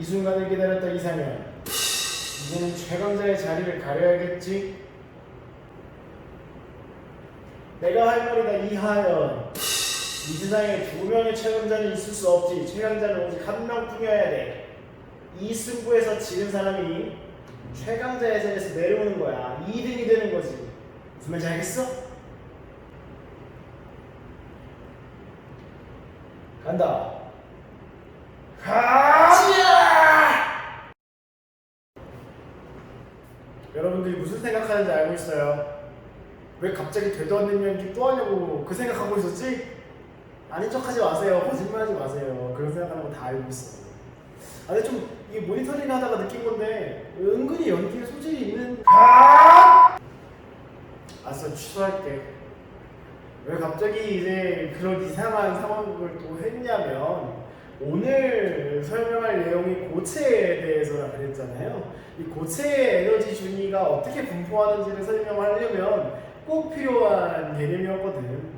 이 순간을 기다렸다 이상현. 이제는 최강자의 자리를 가려야겠지. 내가 할 말이다 이하연. 이 세상에 두 명의 최강자는 있을 수 없지. 최강자는 오직 한 명뿐이어야 돼. 이 승부에서 지는 사람이 최강자의 자리에서 내려오는 거야. 2등이 되는 거지. 무슨 말인지 알겠어? 간다. 가자! 여러분들이 무슨 생각하는지 알고 있어요. 왜 갑자기 되도 않는 연기 또 하냐고 그 생각하고 있었지? 아닌 척하지 마세요. 거짓말하지 마세요. 그런 생각하는 거 다 알고 있어. 아, 근데 좀 이게 모니터링 하다가 느낀 건데 은근히 연기에 소질이 있는. 알았어, 취소할게. 왜 갑자기 이제 그런 이상한 상황을 또 했냐면, 오늘 설명할 내용이 고체에 대해서라 그랬잖아요. 이 고체의 에너지 준위가 어떻게 분포하는지를 설명하려면 꼭 필요한 개념이었거든.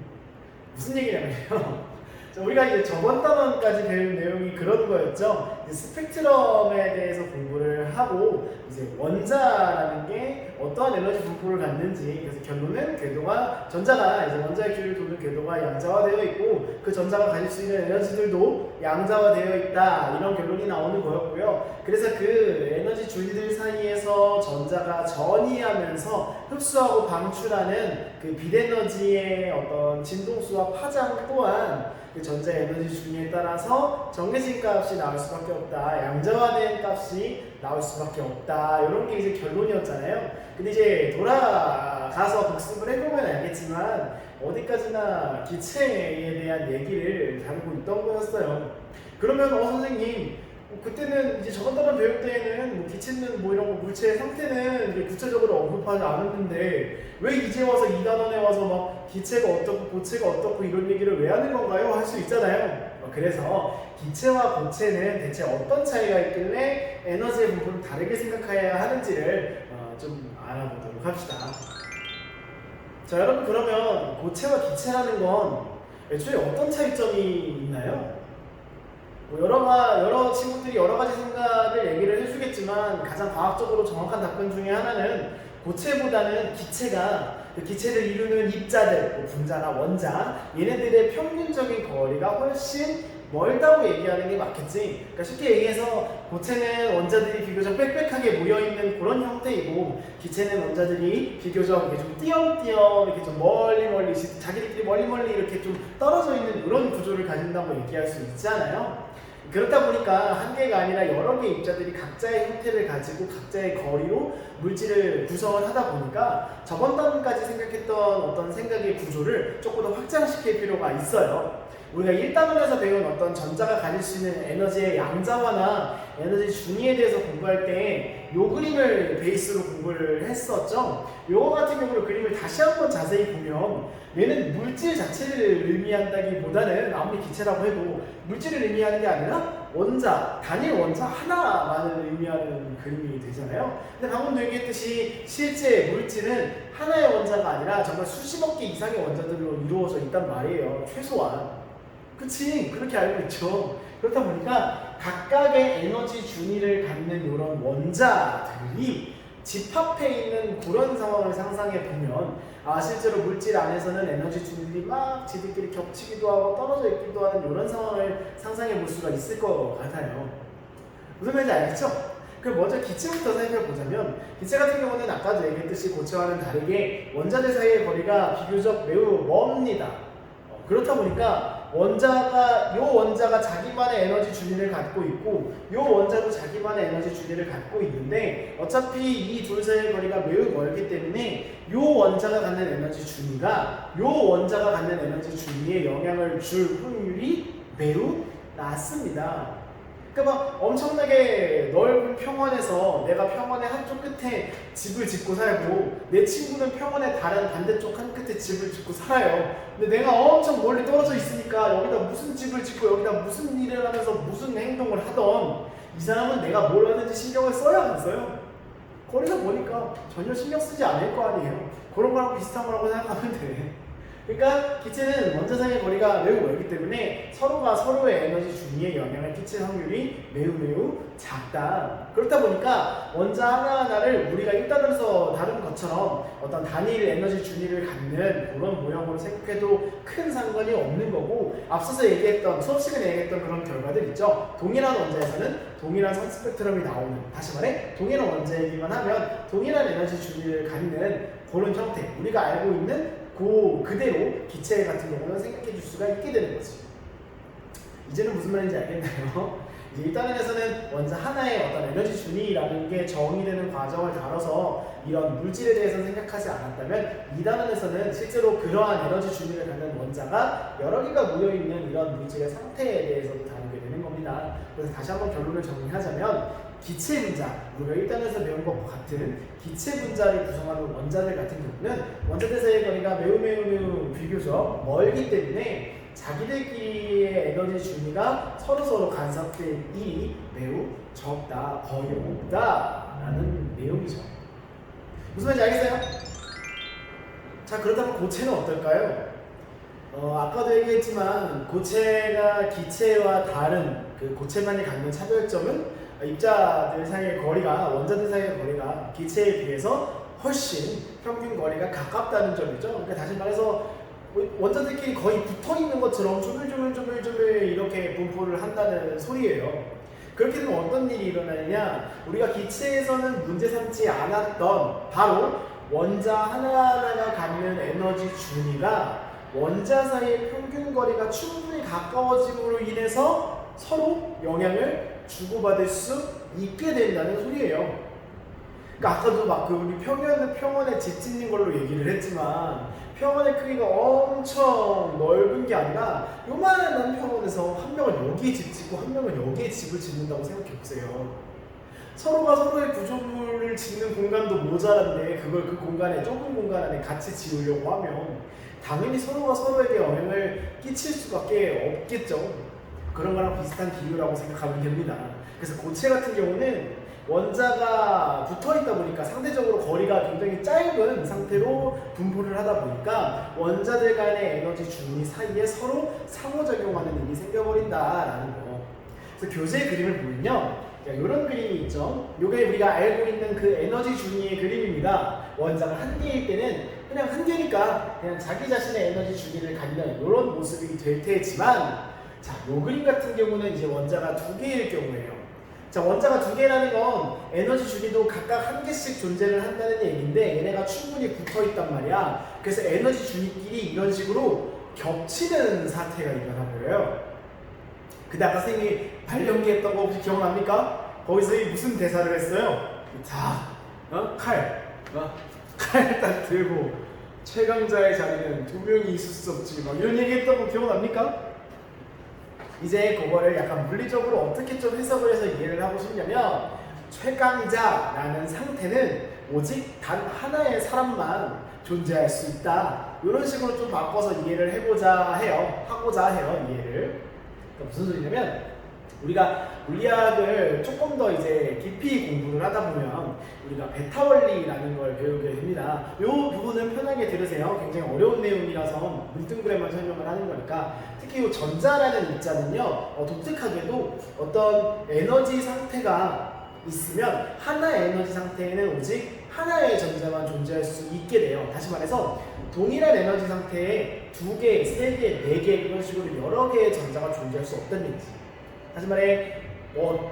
무슨 얘기냐면요. 자, 우리가 이제 저번 단원까지 배운 내용이 그런 거였죠. 스펙트럼에 대해서 공부를 하고, 이제 원자라는 게 어떠한 에너지 분포를 갖는지, 그래서 결론은 궤도가, 전자가 이제 원자의 주위를 도는 궤도가 양자화되어 있고, 그 전자가 가질 수 있는 에너지들도 양자화되어 있다, 이런 결론이 나오는 거였고요. 그래서 그 에너지 줄기들 사이에서 전자가 전이하면서 흡수하고 방출하는 그 빛에너지의 어떤 진동수와 파장 또한 그 전자 에너지 준위에 따라서 정해진 값이 나올 수밖에 없다. 양자화된 값이 나올 수밖에 없다. 이런 게 이제 결론이었잖아요. 근데 이제 돌아가서 복습을 해보면 알겠지만 어디까지나 기체에 대한 얘기를 다루고 있던 거였어요. 그러면 선생님, 그때는 이제 저번 단원 배울 때에는 뭐 기체는 뭐 이런 거 물체의 상태는 이제 구체적으로 언급하지 않았는데 왜 이제 와서 이 단원에 와서 막 기체가 어떻고 고체가 어떻고 이런 얘기를 왜 하는 건가요? 할 수 있잖아요. 그래서 기체와 고체는 대체 어떤 차이가 있길래 에너지의 분포를 다르게 생각해야 하는지를 좀 알아보도록 합시다. 자, 여러분, 그러면 고체와 기체라는 건 애초에 어떤 차이점이 있나요? 여러 친구들이 여러 가지 생각을 얘기를 해주겠지만 가장 과학적으로 정확한 답변 중에 하나는 고체보다는 기체가, 그 기체를 이루는 입자들, 뭐 분자나 원자, 얘네들의 평균적인 거리가 훨씬 멀다고 얘기하는 게 맞겠지. 그러니까 쉽게 얘기해서 고체는 원자들이 비교적 빽빽하게 모여있는 그런 형태이고, 기체는 원자들이 비교적 이렇게 좀 띄엄띄엄 이렇게 좀 멀리 자기들끼리 멀리 이렇게 좀 떨어져 있는 이런 구조를 가진다고 얘기할 수 있잖아요. 그렇다 보니까 한 개가 아니라 여러 개의 입자들이 각자의 형태를 가지고 각자의 거리로 물질을 구성을 하다 보니까 저번 단원까지 생각했던 어떤 생각의 구조를 조금 더 확장시킬 필요가 있어요. 우리가 1단원에서 배운 어떤 전자가 가질 수 있는 에너지의 양자화나 에너지 준위에 대해서 공부할 때 이 그림을 베이스로 공부를 했었죠. 요거 같은 경우로 그림을 다시 한번 자세히 보면 얘는 물질 자체를 의미한다기보다는 아무리 기체라고 해도 물질을 의미하는 게 아니라 원자, 단일 원자 하나만을 의미하는 그림이 되잖아요. 근데 방금도 얘기했듯이 실제 물질은 하나의 원자가 아니라 정말 수십억 개 이상의 원자들로 이루어져 있단 말이에요. 최소한. 그치? 그렇게 알고 있죠. 그렇다 보니까 각각의 에너지 준위를 갖는 이런 원자들이 집합해 있는 그런 상황을 상상해 보면, 실제로 물질 안에서는 에너지 준위들이 막 지들끼리 겹치기도 하고 떨어져 있기도 하는 이런 상황을 상상해 볼 수가 있을 것 같아요. 무슨 말인지 알겠죠? 그럼 먼저 기체부터 살펴보자면, 기체 같은 경우는 아까도 얘기했듯이 고체와는 다르게 원자들 사이의 거리가 비교적 매우 멉니다. 그렇다 보니까 요 원자가 자기만의 에너지 준위를 갖고 있고, 요 원자도 자기만의 에너지 준위를 갖고 있는데, 어차피 이 둘 사이의 거리가 매우 멀기 때문에 요 원자가 갖는 에너지 준위가 요 원자가 갖는 에너지 준위에 영향을 줄 확률이 매우 낮습니다. 그러니까 막 엄청나게 넓은 평원에서 내가 평원의 한쪽 끝에 집을 짓고 살고, 내 친구는 평원의 다른 반대쪽 한 끝에 집을 짓고 살아요. 근데 내가 엄청 멀리 떨어져 있으니까 여기다 무슨 집을 짓고 여기다 무슨 일을 하면서 무슨 행동을 하던 이 사람은 내가 뭘 하는지 신경을 써야 안 써요? 거리가 보니까 전혀 신경 쓰지 않을 거 아니에요. 그런 거랑 비슷한 거라고 생각하면 돼. 그러니까 기체는 원자 사이의 거리가 매우 멀기 때문에 서로가 서로의 에너지 준위에 영향을 끼칠 확률이 매우 작다. 그렇다 보니까 원자 하나하나를 우리가 1단원에서 다룬 것처럼 어떤 단일 에너지 준위를 갖는 그런 모형으로 생각해도 큰 상관이 없는 거고, 앞서서 얘기했던 수업 시간에 얘기했던 그런 결과들 있죠. 동일한 원자에서는 동일한 선 스펙트럼이 나오는, 다시 말해 동일한 원자이기만 하면 동일한 에너지 준위를 갖는 그런 형태, 우리가 알고 있는 그대로 기체 같은 경우는 생각해 줄 수가 있게 되는 거지. 이제는 무슨 말인지 알겠나요? 이제 1단원에서는 원자 하나의 어떤 에너지 준위라는 게 정의되는 과정을 다뤄서 이런 물질에 대해서 생각하지 않았다면, 2단원에서는 실제로 그러한 에너지 준위를 갖는 원자가 여러 개가 모여있는 이런 물질의 상태에 대해서도 다루게 되는 겁니다. 그래서 다시 한번 결론을 정리하자면, 기체 분자, 우리가 1단에서 배운 것과 같은 기체 분자를 구성하는 원자들 같은 경우는 원자들 사이의 거리가 매우 비교적 멀기 때문에 자기들끼리의 에너지 준위가 서로 간섭될 일이 매우 적다, 거의 없다라는 내용이죠. 무슨 말인지 알겠어요? 자, 그렇다면 고체는 어떨까요? 아까도 얘기했지만 고체가 기체와 다른 그 고체만이 갖는 차별점은 입자들 사이의 거리가, 원자들 사이의 거리가 기체에 비해서 훨씬 평균 거리가 가깝다는 점이죠. 그러니까 다시 말해서 원자들끼리 거의 붙어 있는 것처럼 조물조물 이렇게 분포를 한다는 소리예요. 그렇게 되면 어떤 일이 일어나느냐, 우리가 기체에서는 문제 삼지 않았던 바로 원자 하나하나가 갖는 에너지 준위가 원자 사이의 평균 거리가 충분히 가까워짐으로 인해서 서로 영향을 주고받을 수 있게 된다는 소리예요. 그러니까 아까도 막 우리 평원에 집 짓는 걸로 얘기를 했지만, 평원의 크기가 엄청 넓은 게 아니라 요만한 평원에서 한 명은 여기에 집 짓고 한 명은 여기에 집을 짓는다고 생각해 보세요. 서로가 서로의 구조물을 짓는 공간도 모자란데 그걸 그 공간에, 좁은 공간 안에 같이 지으려고 하면 당연히 서로가 서로에게 영향을 끼칠 수밖에 없겠죠. 그런 거랑 비슷한 기류라고 생각하면 됩니다. 그래서 고체 같은 경우는 원자가 붙어 있다 보니까 상대적으로 거리가 굉장히 짧은 상태로 분포를 하다 보니까 원자들 간의 에너지 준위 사이에 서로 상호작용하는 일이 생겨버린다라는 거. 그래서 교재 그림을 보면요, 이런 그림이 있죠. 이게 우리가 알고 있는 그 에너지 준위의 그림입니다. 원자가 한 개일 때는 그냥 한 개니까 그냥 자기 자신의 에너지 준위를 갖는 이런 모습이 될 테지만, 자, 이 그림 같은 경우는 이제 원자가 두 개일 경우예요. 자, 원자가 두 개라는 건 에너지 준위도 각각 한 개씩 존재를 한다는 얘기인데, 얘네가 충분히 붙어 있단 말이야. 그래서 에너지 준위끼리 이런 식으로 겹치는 사태가 일어나버려요. 근데 아까 선생님이 발연기 했던 거 혹시 기억납니까? 거기서 무슨 대사를 했어요? 자, 칼 딱 들고 최강자의 자리는 두 명이 있을 수 없지, 막 이런 얘기 했던 거 기억납니까? 이제 그거를 약간 물리적으로 어떻게 좀 해석을 해서 이해를 하고 싶냐면, 최강자라는 상태는 오직 단 하나의 사람만 존재할 수 있다, 이런 식으로 좀 바꿔서 이해를 하고자 해요. 이해를. 그러니까 무슨 소리냐면, 우리가 물리학을 조금 더 이제 깊이 공부를 하다 보면 우리가 베타 원리라는 걸 배우게 됩니다. 이 부분은 편하게 들으세요. 굉장히 어려운 내용이라서 문등그램만 설명을 하는 거니까. 특히 이 전자라는 입자는요, 독특하게도 어떤 에너지 상태가 있으면 하나의 에너지 상태에는 오직 하나의 전자만 존재할 수 있게 돼요. 다시 말해서 동일한 에너지 상태에 두 개, 세 개, 네 개 이런 식으로 여러 개의 전자가 존재할 수 없다는 얘기지. 다시 말해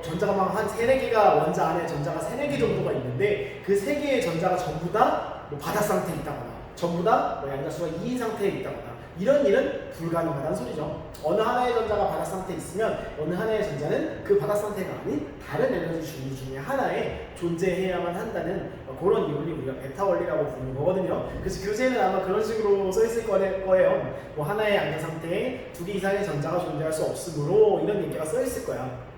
전자가 막 한 3, 4개가 원자 안에 전자가 3, 4개 정도가 있는데 그 3개의 전자가 전부 다 바닥 상태에 있다거나 전부 다 양자수가 2인 상태에 있다거나 이런 일은 불가능하다는 소리죠. 어느 하나의 전자가 바닥 상태에 있으면 어느 하나의 전자는 그 바닥 상태가 아닌 다른 에너지 준위 중에 하나에 존재해야만 한다는 그런 이론이 우리가 베타 원리라고 부르는 거거든요. 그래서 교재는 아마 그런 식으로 써있을 거예요. 하나의 양자 상태에 2개 이상의 전자가 존재할 수 없으므로 이런 얘기가 써있을 거야.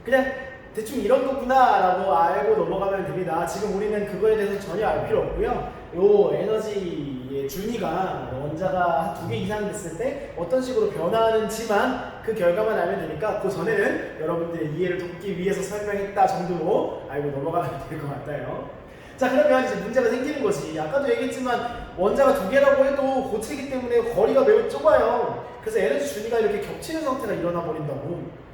그냥 대충 이런 거구나 라고 알고 넘어가면 됩니다. 지금 우리는 그거에 대해서 전혀 알 필요 없고요. 요 에너지의 준위가 원자가 2개 이상 됐을 때 어떤 식으로 변화하는지만 그 결과만 알면 되니까, 그 전에는 여러분들의 이해를 돕기 위해서 설명했다 정도로 알고 넘어가면 될 것 같아요. 자, 그러면 이제 문제가 생기는 것이, 아까도 얘기했지만 원자가 두 개라고 해도 고체이기 때문에 거리가 매우 좁아요. 그래서 에너지 준위가 이렇게 겹치는 상태가 일어나 버린다고.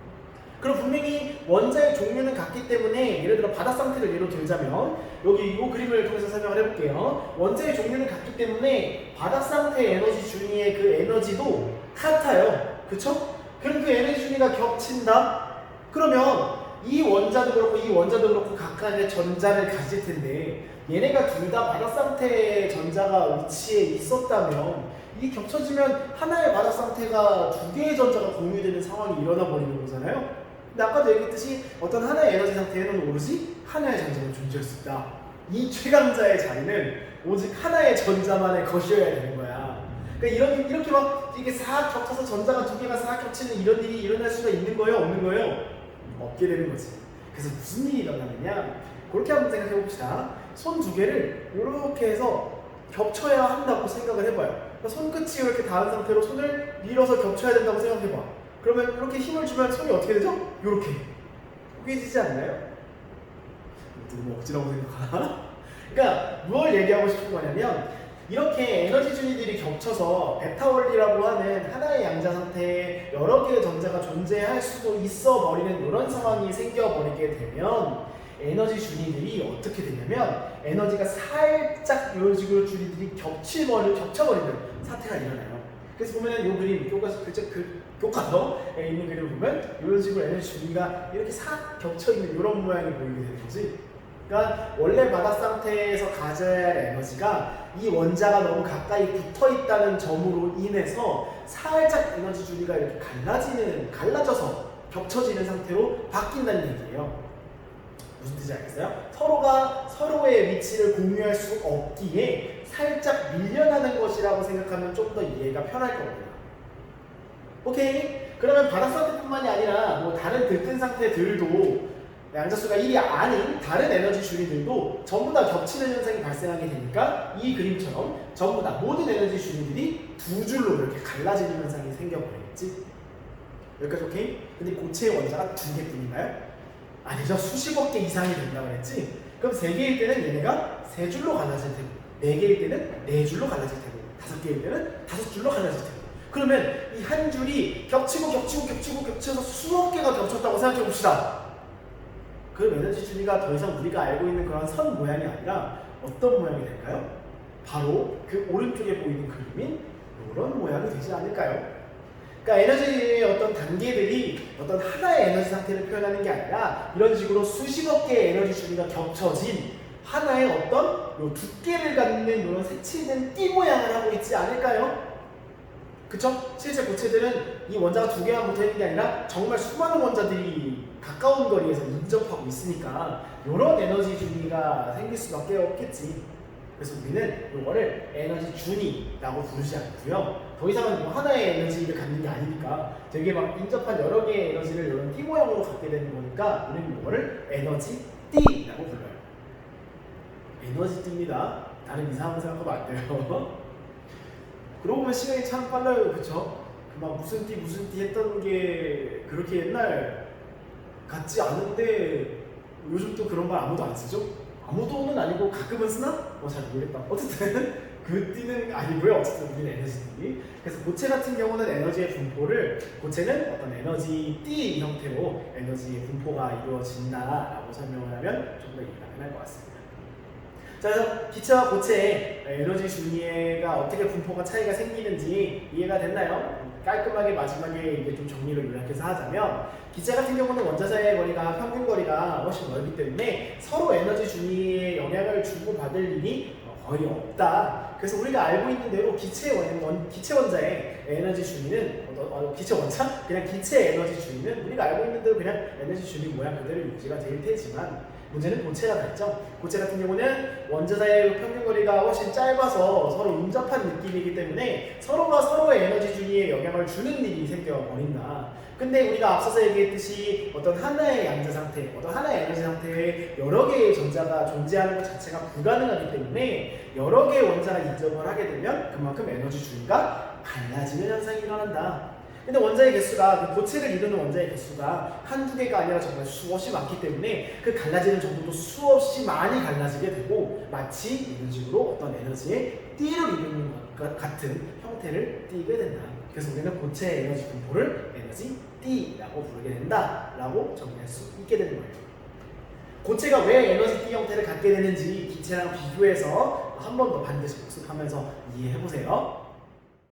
그럼 분명히 원자의 종류는 같기 때문에 예를 들어 바닥 상태를 예로 들자면 여기 이 그림을 통해서 설명을 해볼게요. 원자의 종류는 같기 때문에 바닥 상태의 에너지 준위의 그 에너지도 같아요. 그쵸? 그럼 그 에너지 준위가 겹친다? 그러면 이 원자도 그렇고 이 원자도 그렇고 각각의 전자를 가질 텐데 얘네가 둘 다 바닥 상태의 전자가 위치해 있었다면 이 겹쳐지면 하나의 바닥 상태가 두 개의 전자가 공유되는 상황이 일어나 버리는 거잖아요. 근데 아까도 얘기했듯이 어떤 하나의 에너지 상태에는 오로지 하나의 전자만 존재할 수 있다. 이 최강자의 자리는 오직 하나의 전자만의 것이어야 되는 거야. 그러니까 이렇게 막 이게 싹 겹쳐서 전자가 두 개가 싹 겹치는 이런 일이 일어날 수가 있는 거예요? 없는 거예요? 없게 되는 거지. 그래서 무슨 일이 일어나느냐? 그렇게 한번 생각해 봅시다. 손 두 개를 이렇게 해서 겹쳐야 한다고 생각을 해봐요. 그러니까 손끝이 이렇게 닿은 상태로 손을 밀어서 겹쳐야 된다고 생각해봐. 그러면 이렇게 힘을 주면 손이 어떻게 되죠? 이렇게 쪼개지지 않나요? 너무 억지라고 생각하나? 그러니까 뭘 얘기하고 싶은 거냐면 이렇게 에너지 준위들이 겹쳐서 베타 원리라고 하는 하나의 양자 상태에 여러 개의 전자가 존재할 수도 있어 버리는 이런 상황이 생겨버리게 되면 에너지 준위들이 어떻게 되냐면 에너지가 살짝 이런 식으로 준위들이 겹쳐버리는 사태가 일어나요. 그래서 보면 이 그림, 교과서에 있는 그림을 보면 이런 식으로 에너지 준위가 이렇게 싹 겹쳐있는 이런 모양이 보이게 되는 거지. 그러니까 원래 바닥 상태에서 가져야 할 에너지가 이 원자가 너무 가까이 붙어있다는 점으로 인해서 살짝 에너지 준위가 이렇게 갈라져서 겹쳐지는 상태로 바뀐다는 얘기예요. 무슨 뜻인지 알겠어요? 서로가 서로의 위치를 공유할 수 없기에 살짝 밀려나는 것이라고 생각하면 좀 더 이해가 편할 거고요. 오케이? 그러면 바닥 상태뿐만이 아니라 뭐 다른 들뜬 상태들도 양자수가 1이 아닌 다른 에너지 준위들도 전부 다 겹치는 현상이 발생하게 되니까 이 그림처럼 전부 다 모든 에너지 준위들이 두 줄로 이렇게 갈라지는 현상이 생겨버리겠지? 여기까지 오케이? 근데 고체의 원자가 두 개뿐인가요? 아니죠. 수십억 개 이상이 된다고 그랬지? 그럼 세 개일 때는 얘네가 세 줄로 갈라질 테고, 네 개일 때는 네 줄로 갈라질 테고, 다섯 개일 때는 다섯 줄로 갈라질 테고. 그러면 이 한 줄이 겹쳐서 수억 개가 겹쳤다고 생각해 봅시다. 그럼 에너지 준위가 더 이상 우리가 알고 있는 그런 선 모양이 아니라 어떤 모양이 될까요? 바로 그 오른쪽에 보이는 그림인 이런 모양이 되지 않을까요? 그러니까 에너지의 어떤 단계들이 어떤 하나의 에너지 상태를 표현하는 게 아니라 이런 식으로 수십억 개의 에너지 준위가 겹쳐진 하나의 어떤 요 두께를 갖는 이런 색칠된 띠 모양을 하고 있지 않을까요? 그쵸? 실제 고체들은 이 원자가 두 개만 붙어있는 게 아니라 정말 수많은 원자들이 가까운 거리에서 인접하고 있으니까 이런 에너지 준위가 생길 수밖에 없겠지. 그래서 우리는 이거를 에너지 준위라고 부르지 않고요. 더 이상은 뭐 하나의 에너지를 갖는 게 아니니까 되게 막 인접한 여러 개의 에너지를 이런 띠 모양으로 갖게 되는 거니까 우리는 이거를 에너지 띠라고 불러요. 에너지 띠입니다. 다른 이상한 생각하면 안 돼요. 그러고 보면 시간이 참 빨라요. 그쵸? 막 무슨 띠 했던 게 그렇게 옛날 같지 않은데 요즘 또 그런 말 아무도 안 쓰죠? 아무도는 아니고 가끔은 쓰나? 잘 모르겠다. 어쨌든 그 띠는 아니고요. 어쨌든 우리는 에너지 띠. 그래서 고체 같은 경우는 에너지의 분포를 고체는 어떤 에너지 띠 형태로 에너지의 분포가 이루어진다라고 설명을 하면 좀 더 이해가 편할 것 같습니다. 자, 그래서 기체와 고체의 에너지 준위가 어떻게 분포가 차이가 생기는지 이해가 됐나요? 깔끔하게 마지막에 이제 좀 정리를 요약해서 하자면 기체 같은 경우는 원자 사이의 거리가 평균 거리가 훨씬 넓기 때문에 서로 에너지 준위에 영향을 주고 받을 일이 거의 없다. 그래서 우리가 알고 있는 대로 기체 원자의 에너지 준위는 기체 원자? 그냥 기체 에너지 준위는 우리가 알고 있는 대로 그냥 에너지 준위 모양 그대로 유지가 될 테지만 문제는 고체가 다르죠. 고체 같은 경우는 원자 사이의 평균 거리가 훨씬 짧아서 서로 인접한 느낌이기 때문에 서로가 서로의 에너지 준위에 영향을 주는 일이 생겨버린다. 근데 우리가 앞서서 얘기했듯이 어떤 하나의 양자 상태, 어떤 하나의 에너지 상태에 여러 개의 전자가 존재하는 것 자체가 불가능하기 때문에 여러 개의 원자가 인접을 하게 되면 그만큼 에너지 준위가 달라지는 현상이 일어난다. 근데 원자의 개수가 그 고체를 이루는 원자의 개수가 한두 개가 아니라 정말 수없이 많기 때문에 그 갈라지는 정도도 수없이 많이 갈라지게 되고 마치 이런 식으로 어떤 에너지의 띠를 이루는 것 같은 형태를 띠게 된다. 그래서 우리는 고체의 에너지 분포를 에너지 띠라고 부르게 된다라고 정리할 수 있게 되는 거예요. 고체가 왜 에너지 띠 형태를 갖게 되는지 기체랑 비교해서 한 번 더 반드시 복습하면서 이해해 보세요.